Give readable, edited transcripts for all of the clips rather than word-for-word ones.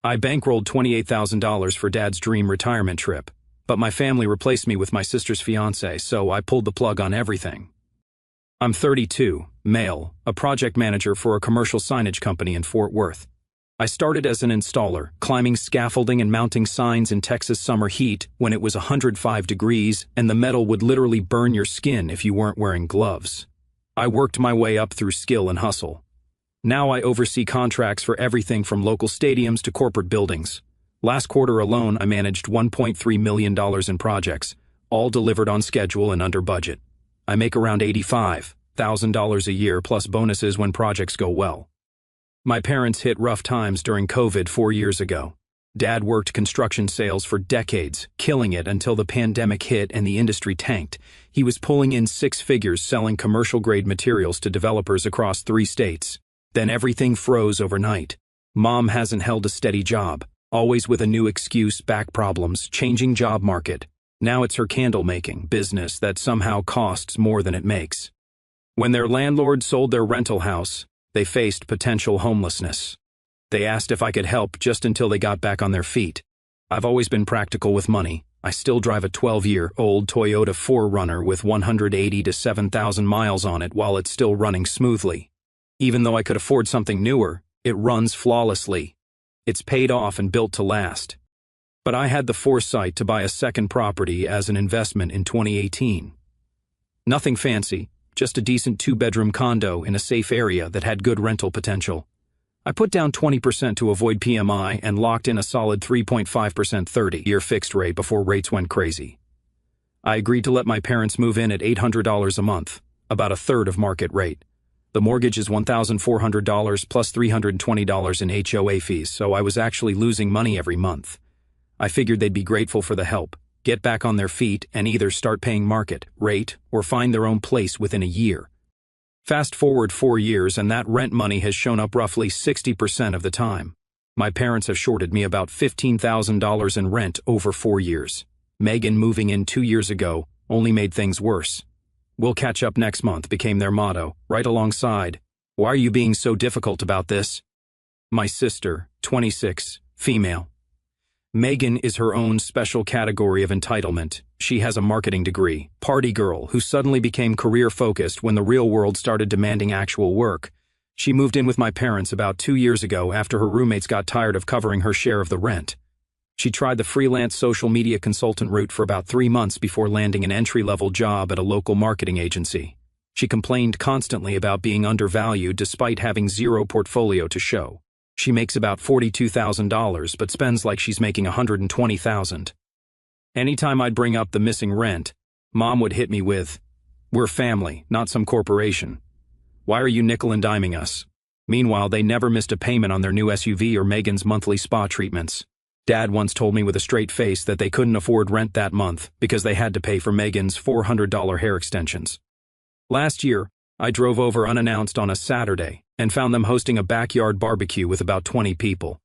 I bankrolled $28,000 for Dad's dream retirement trip, but my family replaced me with my sister's fiancé, so I pulled the plug on everything. I'm 32, male, a project manager for a commercial signage company in Fort Worth. I started as an installer, climbing scaffolding and mounting signs in Texas summer heat when it was 105 degrees and the metal would literally burn your skin if you weren't wearing gloves. I worked my way up through skill and hustle. Now I oversee contracts for everything from local stadiums to corporate buildings. Last quarter alone, I managed $1.3 million in projects, all delivered on schedule and under budget. I make around $85,000 a year plus bonuses when projects go well. My parents hit rough times during COVID 4 years ago. Dad worked construction sales for decades, killing it until the pandemic hit and the industry tanked. He was pulling in six figures selling commercial-grade materials to developers across 3 states. Then everything froze overnight. Mom hasn't held a steady job, always with a new excuse, back problems, changing job market. Now it's her candle-making business that somehow costs more than it makes. When their landlord sold their rental house, they faced potential homelessness. They asked if I could help just until they got back on their feet. I've always been practical with money. I still drive a 12-year-old Toyota 4Runner with 180 to 7,000 miles on it while it's still running smoothly. Even though I could afford something newer, it runs flawlessly. It's paid off and built to last. But I had the foresight to buy a second property as an investment in 2018. Nothing fancy, just a decent 2-bedroom condo in a safe area that had good rental potential. I put down 20% to avoid PMI and locked in a solid 3.5% 30-year fixed rate before rates went crazy. I agreed to let my parents move in at $800 a month, about a third of market rate. The mortgage is $1,400 plus $320 in HOA fees, so I was actually losing money every month. I figured they'd be grateful for the help, get back on their feet, and either start paying market rate or find their own place within a year. Fast forward 4 years and that rent money has shown up roughly 60% of the time. My parents have shorted me about $15,000 in rent over 4 years. Megan moving in 2 years ago only made things worse. "We'll catch up next month" became their motto, right alongside, "Why are you being so difficult about this?" My sister, 26, female. Megan is her own special category of entitlement. She has a marketing degree, party girl who suddenly became career-focused when the real world started demanding actual work. She moved in with my parents about 2 years ago after her roommates got tired of covering her share of the rent. She tried the freelance social media consultant route for about 3 months before landing an entry-level job at a local marketing agency. She complained constantly about being undervalued despite having zero portfolio to show. She makes about $42,000 but spends like she's making $120,000. Anytime I'd bring up the missing rent, Mom would hit me with, "We're family, not some corporation. Why are you nickel and diming us?" Meanwhile, they never missed a payment on their new SUV or Megan's monthly spa treatments. Dad once told me with a straight face that they couldn't afford rent that month because they had to pay for Megan's $400 hair extensions. Last year, I drove over unannounced on a Saturday and found them hosting a backyard barbecue with about 20 people.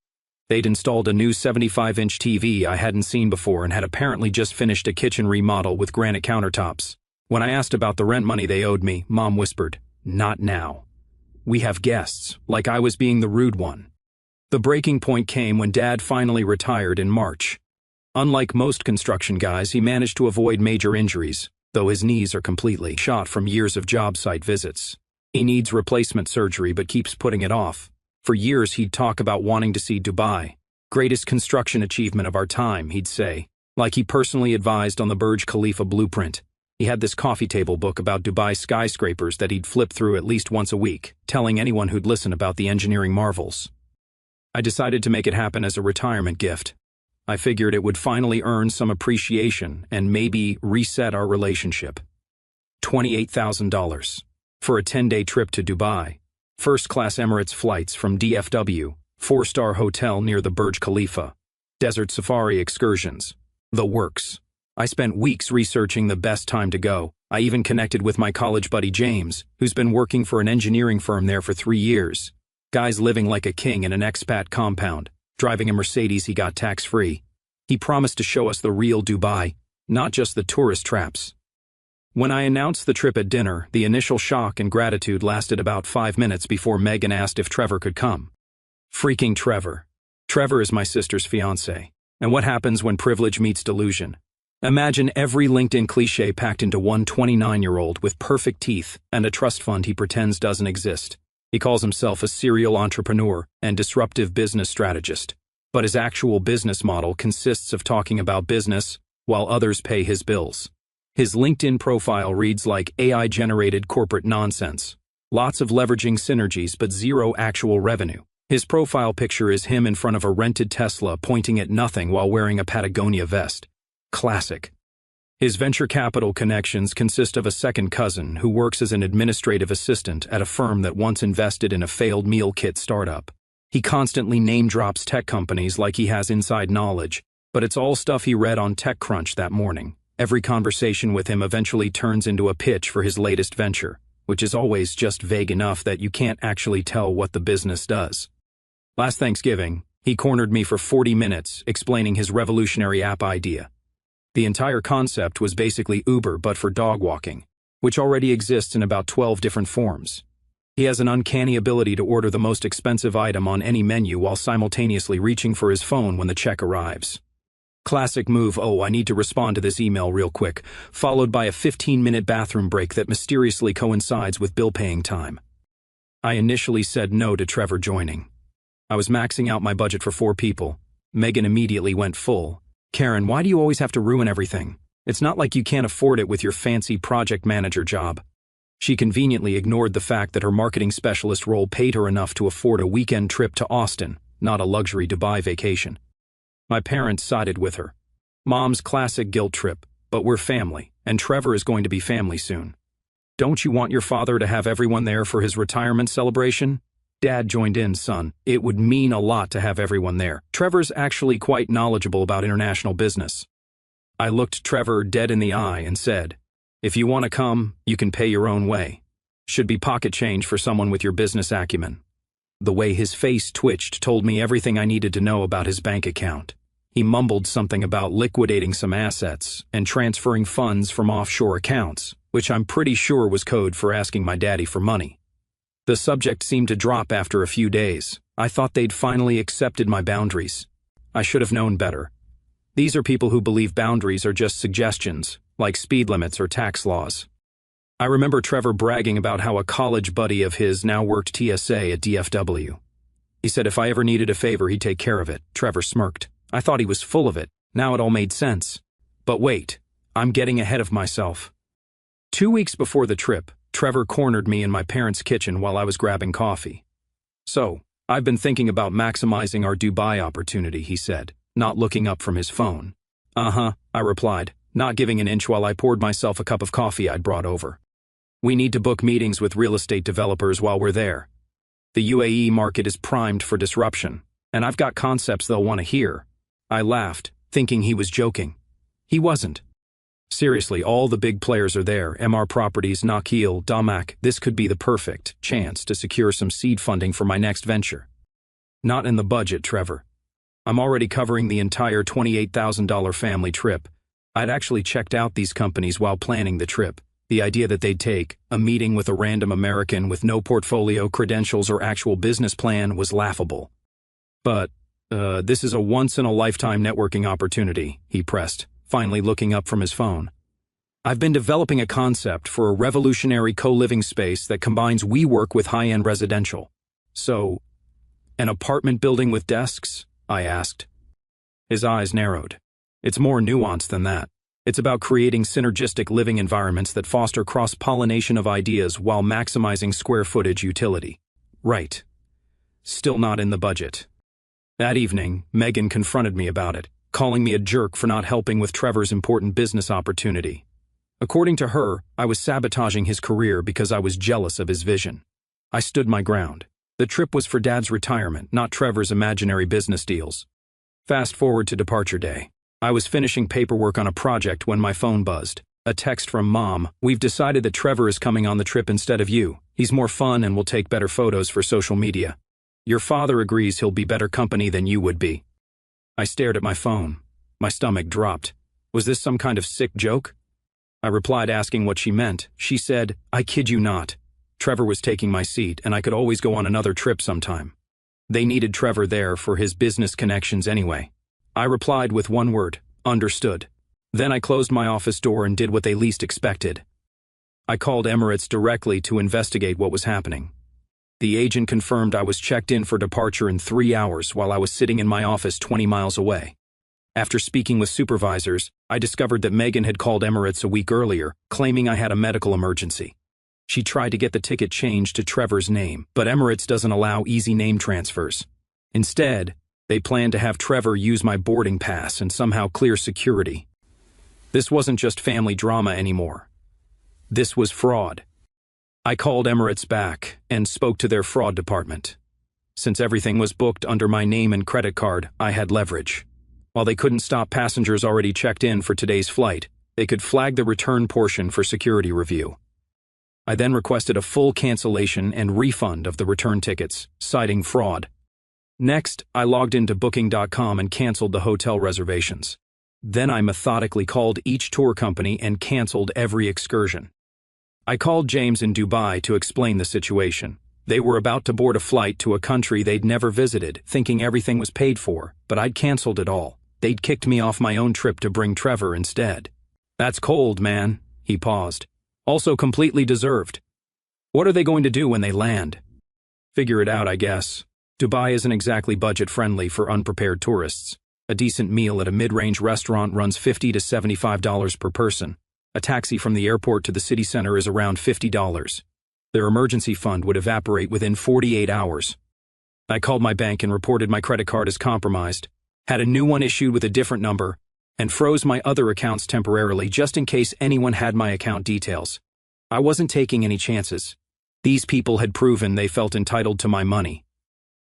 They'd installed a new 75-inch TV I hadn't seen before and had apparently just finished a kitchen remodel with granite countertops. When I asked about the rent money they owed me, Mom whispered, "Not now. We have guests," like I was being the rude one. The breaking point came when Dad finally retired in March. Unlike most construction guys, he managed to avoid major injuries, though his knees are completely shot from years of job site visits. He needs replacement surgery but keeps putting it off. For years he'd talk about wanting to see Dubai. "Greatest construction achievement of our time," he'd say, like he personally advised on the Burj Khalifa blueprint. He had this coffee table book about Dubai skyscrapers that he'd flip through at least once a week, telling anyone who'd listen about the engineering marvels. I decided to make it happen as a retirement gift. I figured it would finally earn some appreciation and maybe reset our relationship. $28,000 for a 10-day trip to Dubai. First-class Emirates flights from DFW, 4-star hotel near the Burj Khalifa. Desert safari excursions. The works. I spent weeks researching the best time to go. I even connected with my college buddy James, who's been working for an engineering firm there for 3 years. Guy's living like a king in an expat compound, driving a Mercedes he got tax-free. He promised to show us the real Dubai, not just the tourist traps. When I announced the trip at dinner, the initial shock and gratitude lasted about 5 minutes before Megan asked if Trevor could come. Freaking Trevor. Trevor is my sister's fiancé. And what happens when privilege meets delusion? Imagine every LinkedIn cliché packed into one 29-year-old with perfect teeth and a trust fund he pretends doesn't exist. He calls himself a serial entrepreneur and disruptive business strategist. But his actual business model consists of talking about business while others pay his bills. His LinkedIn profile reads like AI-generated corporate nonsense. Lots of leveraging synergies but zero actual revenue. His profile picture is him in front of a rented Tesla pointing at nothing while wearing a Patagonia vest. Classic. His venture capital connections consist of a second cousin who works as an administrative assistant at a firm that once invested in a failed meal kit startup. He constantly name-drops tech companies like he has inside knowledge, but it's all stuff he read on TechCrunch that morning. Every conversation with him eventually turns into a pitch for his latest venture, which is always just vague enough that you can't actually tell what the business does. Last Thanksgiving, he cornered me for 40 minutes explaining his revolutionary app idea. The entire concept was basically Uber but for dog walking, which already exists in about 12 different forms. He has an uncanny ability to order the most expensive item on any menu while simultaneously reaching for his phone when the check arrives. Classic move, oh, I need to respond to this email real quick, followed by a 15-minute bathroom break that mysteriously coincides with bill paying time. I initially said no to Trevor joining. I was maxing out my budget for 4 people. Megan immediately went full. Karen, why do you always have to ruin everything? It's not like you can't afford it with your fancy project manager job. She conveniently ignored the fact that her marketing specialist role paid her enough to afford a weekend trip to Austin, not a luxury Dubai vacation. My parents sided with her. Mom's classic guilt trip, but we're family, and Trevor is going to be family soon. Don't you want your father to have everyone there for his retirement celebration? Dad joined in, son. It would mean a lot to have everyone there. Trevor's actually quite knowledgeable about international business. I looked Trevor dead in the eye and said, if you want to come, you can pay your own way. Should be pocket change for someone with your business acumen. The way his face twitched told me everything I needed to know about his bank account. He mumbled something about liquidating some assets and transferring funds from offshore accounts, which I'm pretty sure was code for asking my daddy for money. The subject seemed to drop after a few days. I thought they'd finally accepted my boundaries. I should have known better. These are people who believe boundaries are just suggestions, like speed limits or tax laws. I remember Trevor bragging about how a college buddy of his now worked TSA at DFW. He said if I ever needed a favor, he'd take care of it. Trevor smirked. I thought he was full of it. Now it all made sense. But wait, I'm getting ahead of myself. 2 weeks before the trip, Trevor cornered me in my parents' kitchen while I was grabbing coffee. So, I've been thinking about maximizing our Dubai opportunity, he said, not looking up from his phone. Uh-huh, I replied, not giving an inch while I poured myself a cup of coffee I'd brought over. We need to book meetings with real estate developers while we're there. The UAE market is primed for disruption, and I've got concepts they'll want to hear. I laughed, thinking he was joking. He wasn't. Seriously, all the big players are there, MR Properties, Nakheel, Damac. This could be the perfect chance to secure some seed funding for my next venture. Not in the budget, Trevor. I'm already covering the entire $28,000 family trip. I'd actually checked out these companies while planning the trip. The idea that they'd take a meeting with a random American with no portfolio, credentials, or actual business plan was laughable. But, this is a once-in-a-lifetime networking opportunity, he pressed, finally looking up from his phone. I've been developing a concept for a revolutionary co-living space that combines WeWork with high-end residential. So, an apartment building with desks? I asked. His eyes narrowed. It's more nuanced than that. It's about creating synergistic living environments that foster cross-pollination of ideas while maximizing square footage utility. Right. Still not in the budget. That evening, Megan confronted me about it, calling me a jerk for not helping with Trevor's important business opportunity. According to her, I was sabotaging his career because I was jealous of his vision. I stood my ground. The trip was for Dad's retirement, not Trevor's imaginary business deals. Fast forward to departure day. I was finishing paperwork on a project when my phone buzzed. A text from Mom. We've decided that Trevor is coming on the trip instead of you. He's more fun and will take better photos for social media. Your father agrees he'll be better company than you would be. I stared at my phone. My stomach dropped. Was this some kind of sick joke? I replied asking what she meant. She said, I kid you not. Trevor was taking my seat and I could always go on another trip sometime. They needed Trevor there for his business connections anyway. I replied with one word, understood. Then I closed my office door and did what they least expected. I called Emirates directly to investigate what was happening. The agent confirmed I was checked in for departure in 3 hours while I was sitting in my office 20 miles away. After speaking with supervisors, I discovered that Megan had called Emirates a week earlier, claiming I had a medical emergency. She tried to get the ticket changed to Trevor's name, but Emirates doesn't allow easy name transfers. Instead, they planned to have Trevor use my boarding pass and somehow clear security. This wasn't just family drama anymore. This was fraud. I called Emirates back and spoke to their fraud department. Since everything was booked under my name and credit card, I had leverage. While they couldn't stop passengers already checked in for today's flight, they could flag the return portion for security review. I then requested a full cancellation and refund of the return tickets, citing fraud. Next, I logged into Booking.com and canceled the hotel reservations. Then I methodically called each tour company and canceled every excursion. I called James in Dubai to explain the situation. They were about to board a flight to a country they'd never visited, thinking everything was paid for, but I'd canceled it all. They'd kicked me off my own trip to bring Trevor instead. That's cold, man, he paused. Also completely deserved. What are they going to do when they land? Figure it out, I guess. Dubai isn't exactly budget-friendly for unprepared tourists. A decent meal at a mid-range restaurant runs $50 to $75 per person. A taxi from the airport to the city center is around $50. Their emergency fund would evaporate within 48 hours. I called my bank and reported my credit card as compromised, had a new one issued with a different number, and froze my other accounts temporarily just in case anyone had my account details. I wasn't taking any chances. These people had proven they felt entitled to my money.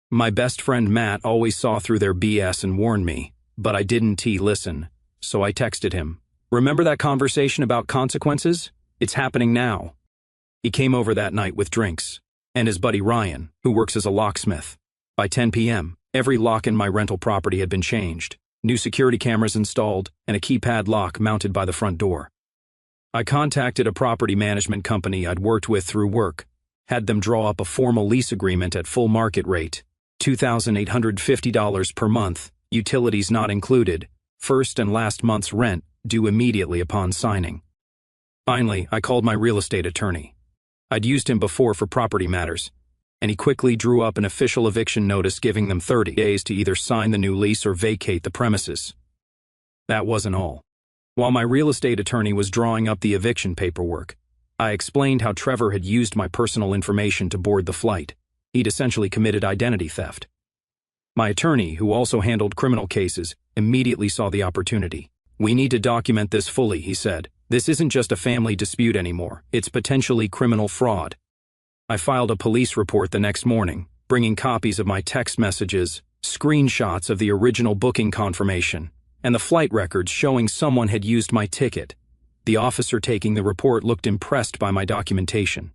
My best friend Matt always saw through their BS and warned me, but I didn't listen, so I texted him. Remember that conversation about consequences? It's happening now. He came over that night with drinks, and his buddy Ryan, who works as a locksmith. By 10 p.m., every lock in my rental property had been changed, new security cameras installed, and a keypad lock mounted by the front door. I contacted a property management company I'd worked with through work, had them draw up a formal lease agreement at full market rate, $2,850 per month, utilities not included, first and last month's rent due immediately upon signing. Finally, I called my real estate attorney. I'd used him before for property matters, and he quickly drew up an official eviction notice giving them 30 days to either sign the new lease or vacate the premises. That wasn't all. While my real estate attorney was drawing up the eviction paperwork, I explained how Trevor had used my personal information to board the flight. He'd essentially committed identity theft. My attorney, who also handled criminal cases, immediately saw the opportunity. We need to document this fully, he said. This isn't just a family dispute anymore. It's potentially criminal fraud. I filed a police report the next morning, bringing copies of my text messages, screenshots of the original booking confirmation, and the flight records showing someone had used my ticket. The officer taking the report looked impressed by my documentation.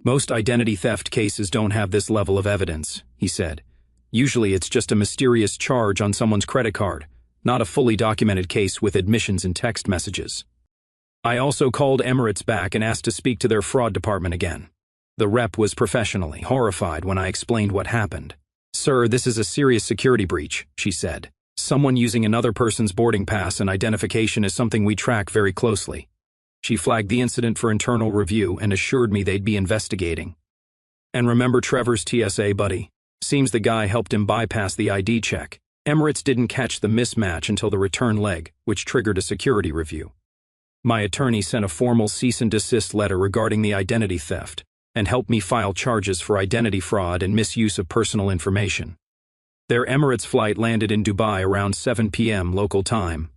Most identity theft cases don't have this level of evidence, he said. Usually it's just a mysterious charge on someone's credit card, not a fully documented case with admissions and text messages. I also called Emirates back and asked to speak to their fraud department again. The rep was professionally horrified when I explained what happened. Sir, this is a serious security breach, she said. Someone using another person's boarding pass and identification is something we track very closely. She flagged the incident for internal review and assured me they'd be investigating. And remember Trevor's TSA buddy? Seems the guy helped him bypass the ID check. Emirates didn't catch the mismatch until the return leg, which triggered a security review. My attorney sent a formal cease and desist letter regarding the identity theft and helped me file charges for identity fraud and misuse of personal information. Their Emirates flight landed in Dubai around 7 p.m. local time.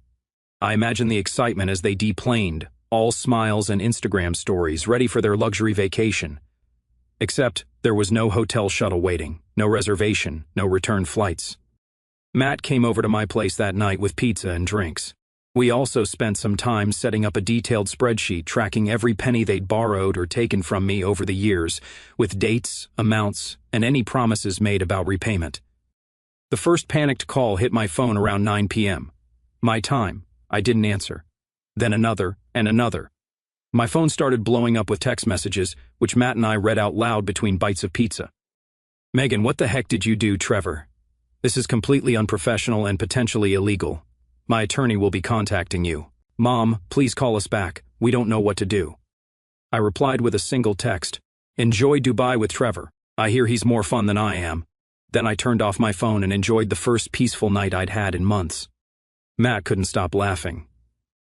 I imagine the excitement as they deplaned, all smiles and Instagram stories ready for their luxury vacation. Except there was no hotel shuttle waiting, no reservation, no return flights. Matt came over to my place that night with pizza and drinks. We also spent some time setting up a detailed spreadsheet tracking every penny they'd borrowed or taken from me over the years, with dates, amounts, and any promises made about repayment. The first panicked call hit my phone around 9 p.m. My time. I didn't answer. Then another, and another. My phone started blowing up with text messages, which Matt and I read out loud between bites of pizza. Megan, what the heck did you do, Trevor? This is completely unprofessional and potentially illegal. My attorney will be contacting you. Mom, please call us back. We don't know what to do. I replied with a single text. Enjoy Dubai with Trevor. I hear he's more fun than I am. Then I turned off my phone and enjoyed the first peaceful night I'd had in months. Matt couldn't stop laughing.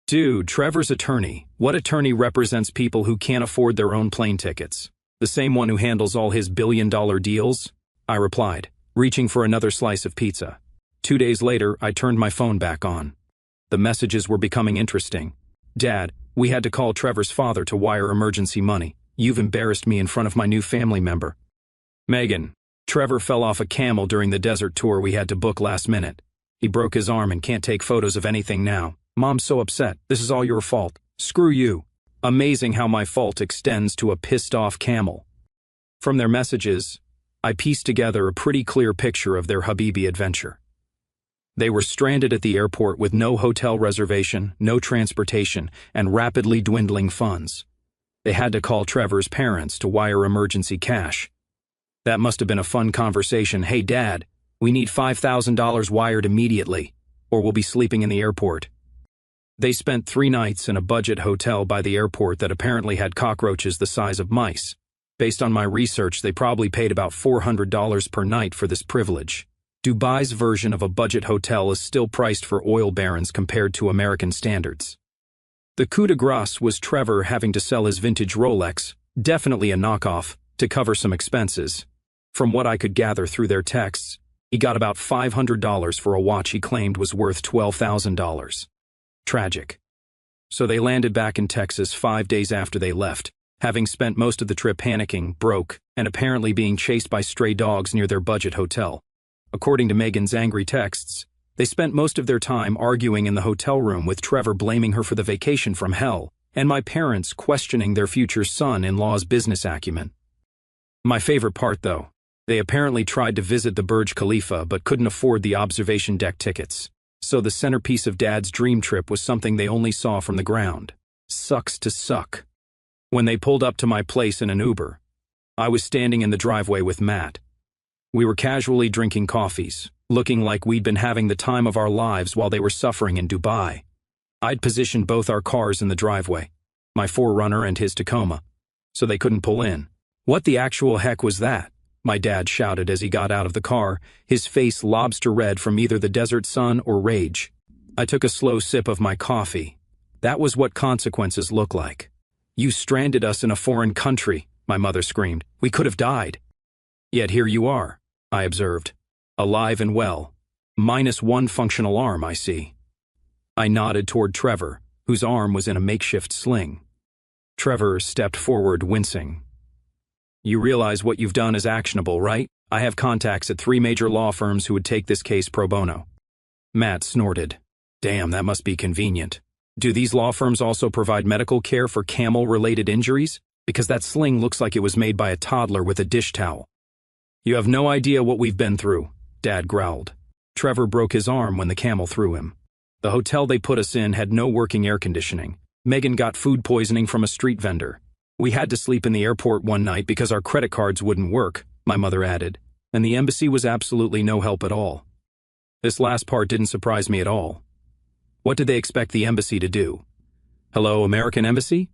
Dude, Trevor's attorney. What attorney represents people who can't afford their own plane tickets? The same one who handles all his billion-dollar deals? I replied, reaching for another slice of pizza. 2 days later, I turned my phone back on. The messages were becoming interesting. Dad, we had to call Trevor's father to wire emergency money. You've embarrassed me in front of my new family member. Megan, Trevor fell off a camel during the desert tour we had to book last minute. He broke his arm and can't take photos of anything now. Mom's so upset. This is all your fault. Screw you. Amazing how my fault extends to a pissed-off camel. From their messages, I pieced together a pretty clear picture of their Habibi adventure. They were stranded at the airport with no hotel reservation, no transportation, and rapidly dwindling funds. They had to call Trevor's parents to wire emergency cash. That must have been a fun conversation. Hey, Dad, we need $5,000 wired immediately, or we'll be sleeping in the airport. They spent 3 nights in a budget hotel by the airport that apparently had cockroaches the size of mice. Based on my research, they probably paid about $400 per night for this privilege. Dubai's version of a budget hotel is still priced for oil barons compared to American standards. The coup de grace was Trevor having to sell his vintage Rolex, definitely a knockoff, to cover some expenses. From what I could gather through their texts, he got about $500 for a watch he claimed was worth $12,000. Tragic. So they landed back in Texas 5 days after they left, having spent most of the trip panicking, broke, and apparently being chased by stray dogs near their budget hotel. According to Megan's angry texts, they spent most of their time arguing in the hotel room with Trevor blaming her for the vacation from hell, and my parents questioning their future son-in-law's business acumen. My favorite part, though, they apparently tried to visit the Burj Khalifa but couldn't afford the observation deck tickets. So the centerpiece of Dad's dream trip was something they only saw from the ground. Sucks to suck. When they pulled up to my place in an Uber, I was standing in the driveway with Matt. We were casually drinking coffees, looking like we'd been having the time of our lives while they were suffering in Dubai. I'd positioned both our cars in the driveway, my 4Runner and his Tacoma, so they couldn't pull in. What the actual heck was that? My dad shouted as he got out of the car, his face lobster red from either the desert sun or rage. I took a slow sip of my coffee. That was what consequences look like. You stranded us in a foreign country, my mother screamed. We could have died. Yet here you are, I observed. Alive and well. -1 functional arm, I see. I nodded toward Trevor, whose arm was in a makeshift sling. Trevor stepped forward, wincing. You realize what you've done is actionable, right? I have contacts at 3 major law firms who would take this case pro bono. Matt snorted. Damn, that must be convenient. Do these law firms also provide medical care for camel-related injuries? Because that sling looks like it was made by a toddler with a dish towel. You have no idea what we've been through, Dad growled. Trevor broke his arm when the camel threw him. The hotel they put us in had no working air conditioning. Megan got food poisoning from a street vendor. We had to sleep in the airport one night because our credit cards wouldn't work, my mother added, and the embassy was absolutely no help at all. This last part didn't surprise me at all. What did they expect the embassy to do? Hello, American Embassy?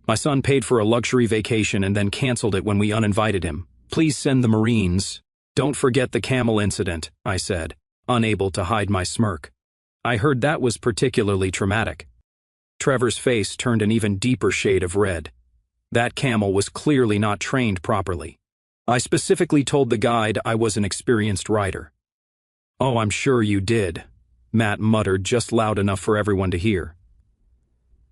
My son paid for a luxury vacation and then canceled it when we uninvited him. Please send the Marines. Don't forget the camel incident, I said, unable to hide my smirk. I heard that was particularly traumatic. Trevor's face turned an even deeper shade of red. That camel was clearly not trained properly. I specifically told the guide I was an experienced rider. Oh, I'm sure you did, Matt muttered just loud enough for everyone to hear.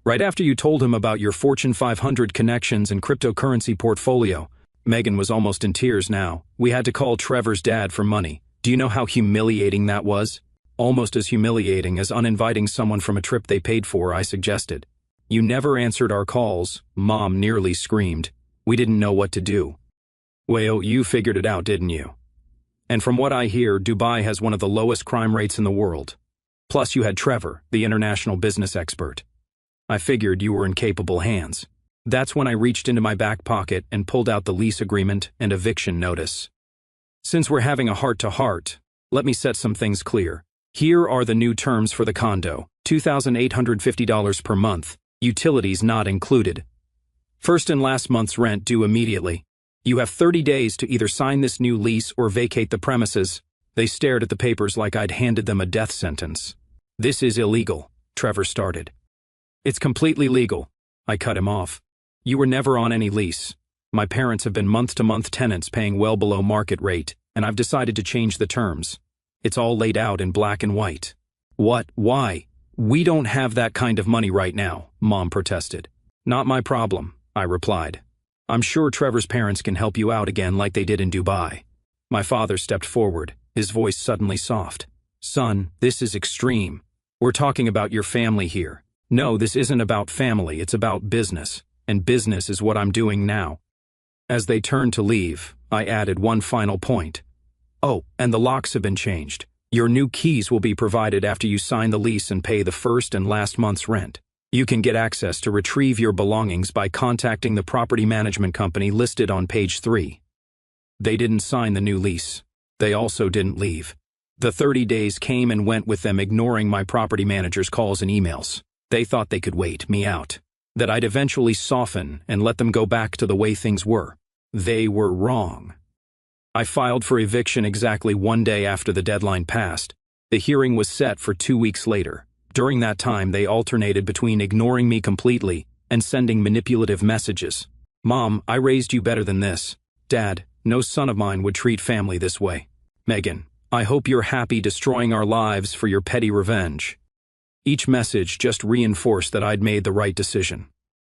Right after you told him about your Fortune 500 connections and cryptocurrency portfolio, Megan was almost in tears now. We had to call Trevor's dad for money. Do you know how humiliating that was? Almost as humiliating as uninviting someone from a trip they paid for, I suggested. You never answered our calls, Mom nearly screamed. We didn't know what to do. Well, you figured it out, didn't you? And from what I hear, Dubai has one of the lowest crime rates in the world. Plus you had Trevor, the international business expert. I figured you were in capable hands. That's when I reached into my back pocket and pulled out the lease agreement and eviction notice. Since we're having a heart-to-heart, let me set some things clear. Here are the new terms for the condo: $2,850 per month, utilities not included. First and last month's rent due immediately. You have 30 days to either sign this new lease or vacate the premises. They stared at the papers like I'd handed them a death sentence. This is illegal, Trevor started. It's completely legal. I cut him off. You were never on any lease. My parents have been month-to-month tenants paying well below market rate, and I've decided to change the terms. It's all laid out in black and white. What? Why? We don't have that kind of money right now, Mom protested. Not my problem, I replied. I'm sure Trevor's parents can help you out again like they did in Dubai. My father stepped forward, his voice suddenly soft. Son, this is extreme. We're talking about your family here. No, this isn't about family, it's about business. And business is what I'm doing now. As they turned to leave, I added one final point. Oh, and the locks have been changed. Your new keys will be provided after you sign the lease and pay the first and last month's rent. You can get access to retrieve your belongings by contacting the property management company listed on page 3. They didn't sign the new lease. They also didn't leave. The 30 days came and went with them ignoring my property manager's calls and emails. They thought they could wait me out, that I'd eventually soften and let them go back to the way things were. They were wrong. I filed for eviction exactly one day after the deadline passed. The hearing was set for 2 weeks later. During that time, they alternated between ignoring me completely and sending manipulative messages. Mom, I raised you better than this. Dad, no son of mine would treat family this way. Megan, I hope you're happy destroying our lives for your petty revenge. Each message just reinforced that I'd made the right decision.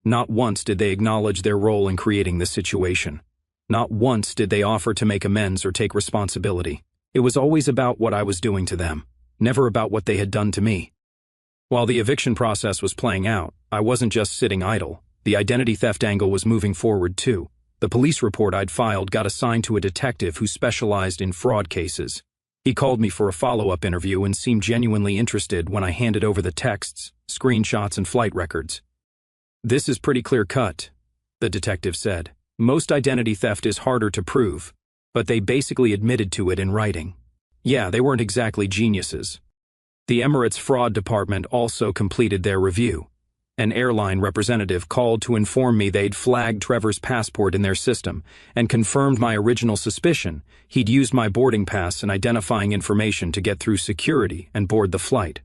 Not once did they acknowledge their role in creating this situation. Not once did they offer to make amends or take responsibility. It was always about what I was doing to them, never about what they had done to me. While the eviction process was playing out, I wasn't just sitting idle. The identity theft angle was moving forward too. The police report I'd filed got assigned to a detective who specialized in fraud cases. He called me for a follow-up interview and seemed genuinely interested when I handed over the texts, screenshots, and flight records. This is pretty clear-cut, the detective said. Most identity theft is harder to prove, but they basically admitted to it in writing. Yeah, they weren't exactly geniuses. The Emirates Fraud Department also completed their review. An airline representative called to inform me they'd flagged Trevor's passport in their system and confirmed my original suspicion he'd used my boarding pass and identifying information to get through security and board the flight.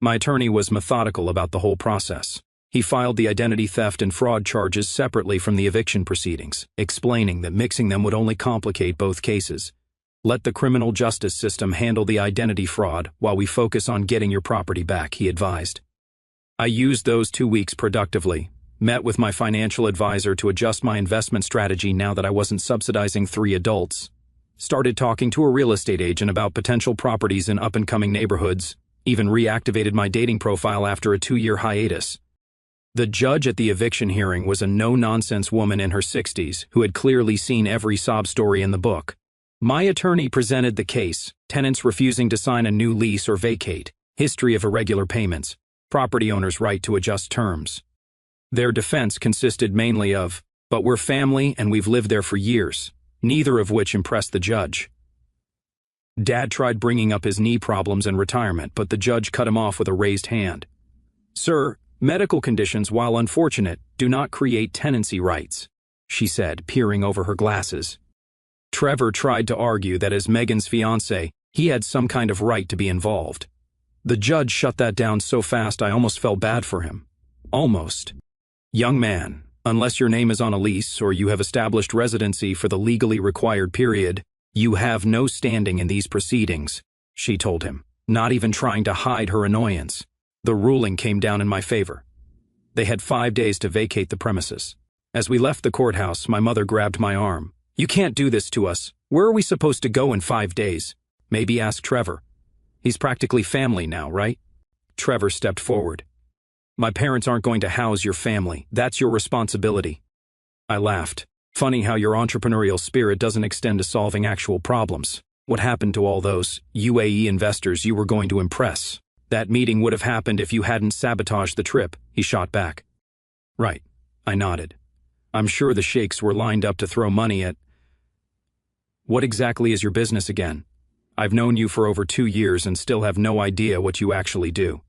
My attorney was methodical about the whole process. He filed the identity theft and fraud charges separately from the eviction proceedings, explaining that mixing them would only complicate both cases. Let the criminal justice system handle the identity fraud while we focus on getting your property back, he advised. I used those 2 weeks productively, met with my financial advisor to adjust my investment strategy now that I wasn't subsidizing 3 adults, started talking to a real estate agent about potential properties in up-and-coming neighborhoods, even reactivated my dating profile after a 2-year hiatus. The judge at the eviction hearing was a no-nonsense woman in her 60s who had clearly seen every sob story in the book. My attorney presented the case: tenants refusing to sign a new lease or vacate, history of irregular payments, property owners' right to adjust terms. Their defense consisted mainly of, but we're family and we've lived there for years, neither of which impressed the judge. Dad tried bringing up his knee problems and retirement, but the judge cut him off with a raised hand. Sir, medical conditions, while unfortunate, do not create tenancy rights, she said, peering over her glasses. Trevor tried to argue that as Megan's fiancé, he had some kind of right to be involved. The judge shut that down so fast I almost felt bad for him. Almost. Young man, unless your name is on a lease or you have established residency for the legally required period, you have no standing in these proceedings, she told him, not even trying to hide her annoyance. The ruling came down in my favor. They had 5 days to vacate the premises. As we left the courthouse, my mother grabbed my arm. You can't do this to us. Where are we supposed to go in 5 days? Maybe ask Trevor. He's practically family now, right? Trevor stepped forward. My parents aren't going to house your family. That's your responsibility. I laughed. Funny how your entrepreneurial spirit doesn't extend to solving actual problems. What happened to all those UAE investors you were going to impress? That meeting would have happened if you hadn't sabotaged the trip, he shot back. Right, I nodded. I'm sure the sheikhs were lined up to throw money at... What exactly is your business again? I've known you for over 2 years and still have no idea what you actually do.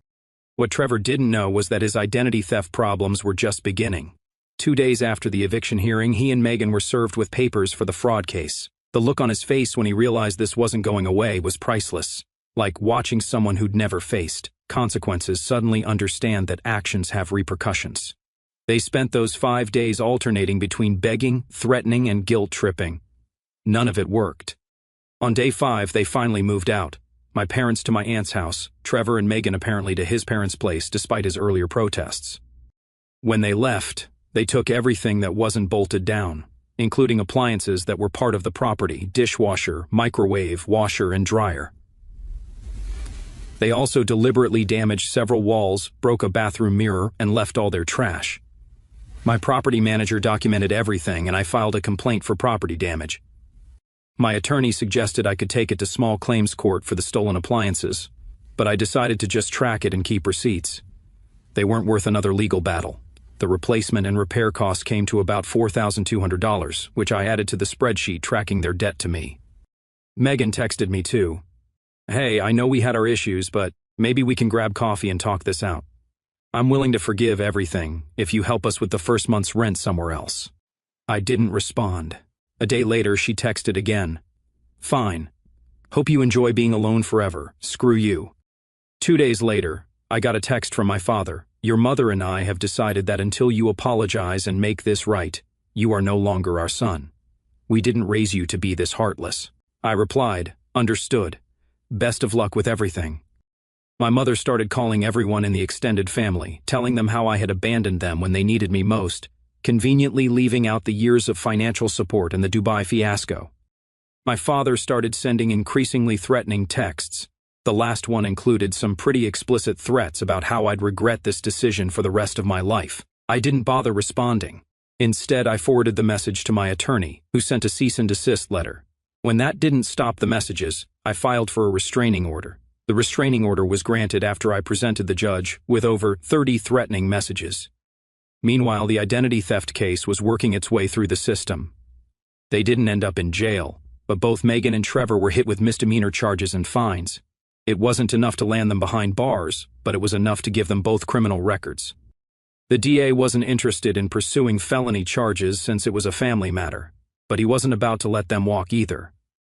What Trevor didn't know was that his identity theft problems were just beginning. 2 days after the eviction hearing, he and Megan were served with papers for the fraud case. The look on his face when he realized this wasn't going away was priceless. Like watching someone who'd never faced consequences suddenly understand that actions have repercussions. They spent those 5 days alternating between begging, threatening, and guilt-tripping. None of it worked. On day 5, they finally moved out. My parents to my aunt's house, Trevor and Megan apparently to his parents' place despite his earlier protests. When they left, they took everything that wasn't bolted down, including appliances that were part of the property: dishwasher, microwave, washer, and dryer. They also deliberately damaged several walls, broke a bathroom mirror, and left all their trash. My property manager documented everything, and I filed a complaint for property damage. My attorney suggested I could take it to small claims court for the stolen appliances, but I decided to just track it and keep receipts. They weren't worth another legal battle. The replacement and repair costs came to about $4,200, which I added to the spreadsheet tracking their debt to me. Megan texted me too. "Hey, I know we had our issues, but maybe we can grab coffee and talk this out. I'm willing to forgive everything if you help us with the first month's rent somewhere else." I didn't respond. A day later, she texted again. "Fine. Hope you enjoy being alone forever. Screw you." 2 days later, I got a text from my father. "Your mother and I have decided that until you apologize and make this right, you are no longer our son. We didn't raise you to be this heartless." I replied, "Understood. Best of luck with everything." My mother started calling everyone in the extended family, telling them how I had abandoned them when they needed me most, conveniently leaving out the years of financial support and the Dubai fiasco. My father started sending increasingly threatening texts. The last one included some pretty explicit threats about how I'd regret this decision for the rest of my life. I didn't bother responding. Instead, I forwarded the message to my attorney, who sent a cease and desist letter. When that didn't stop the messages, I filed for a restraining order. The restraining order was granted after I presented the judge with over 30 threatening messages. Meanwhile, the identity theft case was working its way through the system. They didn't end up in jail, but both Megan and Trevor were hit with misdemeanor charges and fines. It wasn't enough to land them behind bars, but it was enough to give them both criminal records. The DA wasn't interested in pursuing felony charges since it was a family matter, but he wasn't about to let them walk either.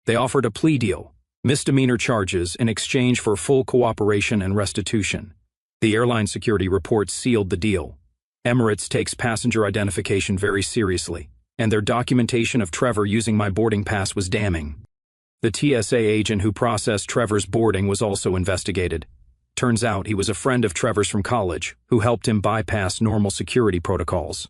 They offered a plea deal: misdemeanor charges in exchange for full cooperation and restitution. The airline security reports sealed the deal. Emirates takes passenger identification very seriously, and their documentation of Trevor using my boarding pass was damning. The TSA agent who processed Trevor's boarding was also investigated. Turns out he was a friend of Trevor's from college who helped him bypass normal security protocols.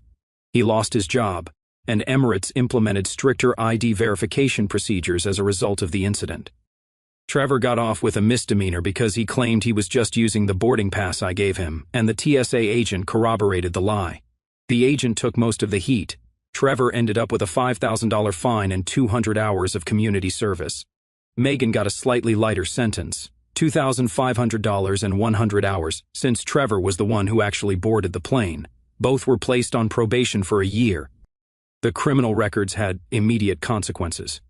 He lost his job, and Emirates implemented stricter ID verification procedures as a result of the incident. Trevor got off with a misdemeanor because he claimed he was just using the boarding pass I gave him, and the TSA agent corroborated the lie. The agent took most of the heat. Trevor ended up with a $5,000 fine and 200 hours of community service. Megan got a slightly lighter sentence, $2,500 and 100 hours, since Trevor was the one who actually boarded the plane. Both were placed on probation for a year. The criminal records had immediate consequences.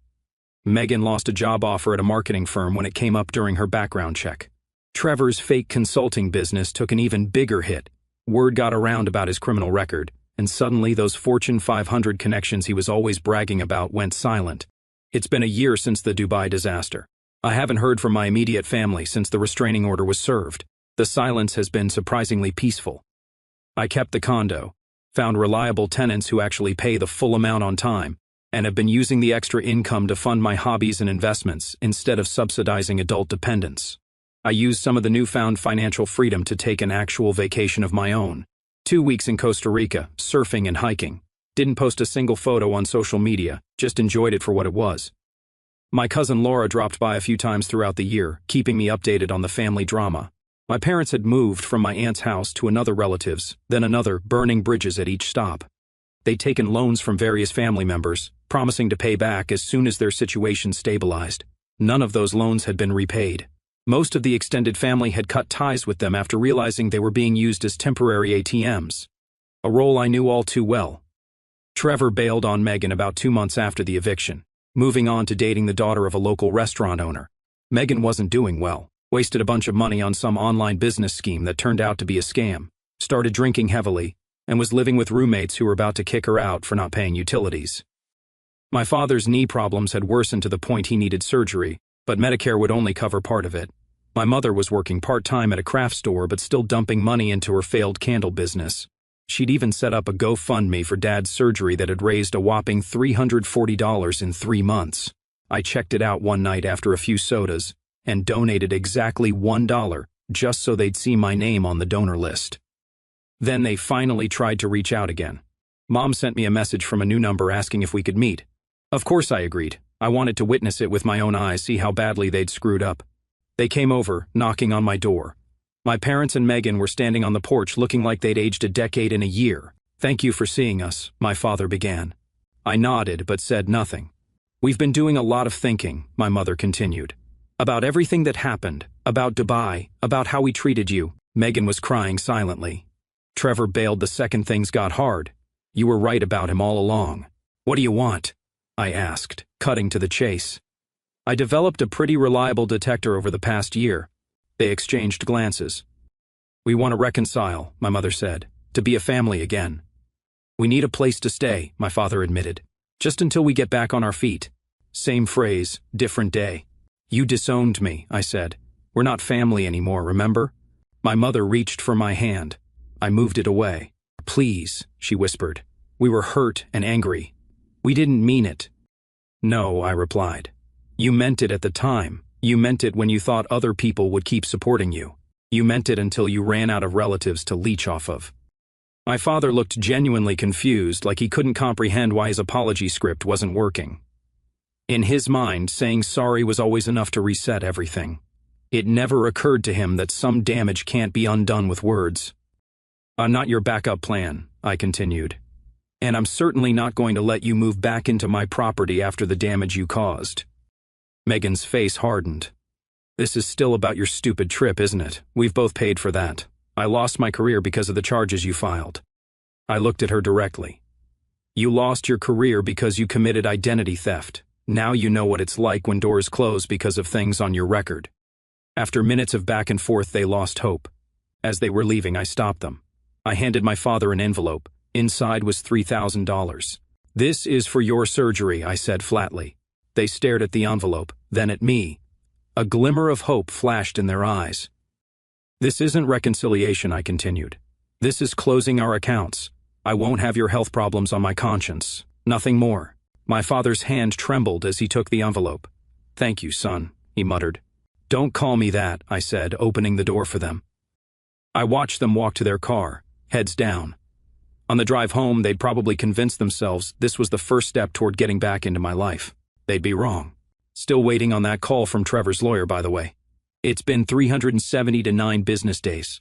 Megan lost a job offer at a marketing firm when it came up during her background check. Trevor's fake consulting business took an even bigger hit. Word got around about his criminal record, and suddenly those Fortune 500 connections he was always bragging about went silent. It's been a year since the Dubai disaster. I haven't heard from my immediate family since the restraining order was served. The silence has been surprisingly peaceful. I kept the condo, found reliable tenants who actually pay the full amount on time, and have been using the extra income to fund my hobbies and investments instead of subsidizing adult dependence. I used some of the newfound financial freedom to take an actual vacation of my own. 2 weeks in Costa Rica, surfing and hiking. Didn't post a single photo on social media, just enjoyed it for what it was. My cousin Laura dropped by a few times throughout the year, keeping me updated on the family drama. My parents had moved from my aunt's house to another relative's, then another, burning bridges at each stop. They'd taken loans from various family members, promising to pay back as soon as their situation stabilized. None of those loans had been repaid. Most of the extended family had cut ties with them after realizing they were being used as temporary ATMs, a role I knew all too well. Trevor bailed on Megan about 2 months after the eviction. moving on to dating the daughter of a local restaurant owner. Megan wasn't doing well, wasted a bunch of money on some online business scheme that turned out to be a scam, started drinking heavily, and was living with roommates who were about to kick her out for not paying utilities. My father's knee problems had worsened to the point he needed surgery, but Medicare would only cover part of it. My mother was working part-time at a craft store but still dumping money into her failed candle business. She'd even set up a GoFundMe for Dad's surgery that had raised a whopping $340 in 3 months. I checked it out one night after a few sodas and donated exactly $1 just so they'd see my name on the donor list. Then they finally tried to reach out again. Mom sent me a message from a new number asking if we could meet. Of course I agreed. I wanted to witness it with my own eyes, see how badly they'd screwed up. They came over, knocking on my door. My parents and Megan were standing on the porch looking like they'd aged a decade in a year. "Thank you for seeing us," my father began. I nodded but said nothing. "We've been doing a lot of thinking," my mother continued. "About everything that happened, about Dubai, about how we treated you." Megan was crying silently. "Trevor bailed the second things got hard. You were right about him all along." "What do you want?" I asked, cutting to the chase. "I developed a pretty reliable detector over the past year." They exchanged glances. "We want to reconcile," my mother said, "to be a family again." "We need a place to stay," my father admitted. "Just until we get back on our feet." Same phrase, different day. "You disowned me," I said. "We're not family anymore, remember?" My mother reached for my hand. I moved it away. "Please," she whispered. "We were hurt and angry. We didn't mean it." "No," I replied. "You meant it at the time. You meant it when you thought other people would keep supporting you. You meant it until you ran out of relatives to leech off of." My father looked genuinely confused, like he couldn't comprehend why his apology script wasn't working. In his mind, saying sorry was always enough to reset everything. It never occurred to him that some damage can't be undone with words. "I'm not your backup plan," I continued. "And I'm certainly not going to let you move back into my property after the damage you caused." Megan's face hardened. "This is still about your stupid trip, isn't it? We've both paid for that. I lost my career because of the charges you filed." I looked at her directly. "You lost your career because you committed identity theft. Now you know what it's like when doors close because of things on your record." After minutes of back and forth, they lost hope. As they were leaving, I stopped them. I handed my father an envelope. Inside was $3,000. "This is for your surgery," I said flatly. They stared at the envelope, then at me. A glimmer of hope flashed in their eyes. "This isn't reconciliation," I continued. "This is closing our accounts. I won't have your health problems on my conscience. Nothing more." My father's hand trembled as he took the envelope. "Thank you, son," he muttered. "Don't call me that," I said, opening the door for them. I watched them walk to their car, heads down. On the drive home, they'd probably convinced themselves this was the first step toward getting back into my life. They'd be wrong. Still waiting on that call from Trevor's lawyer, by the way. It's been 379 business days.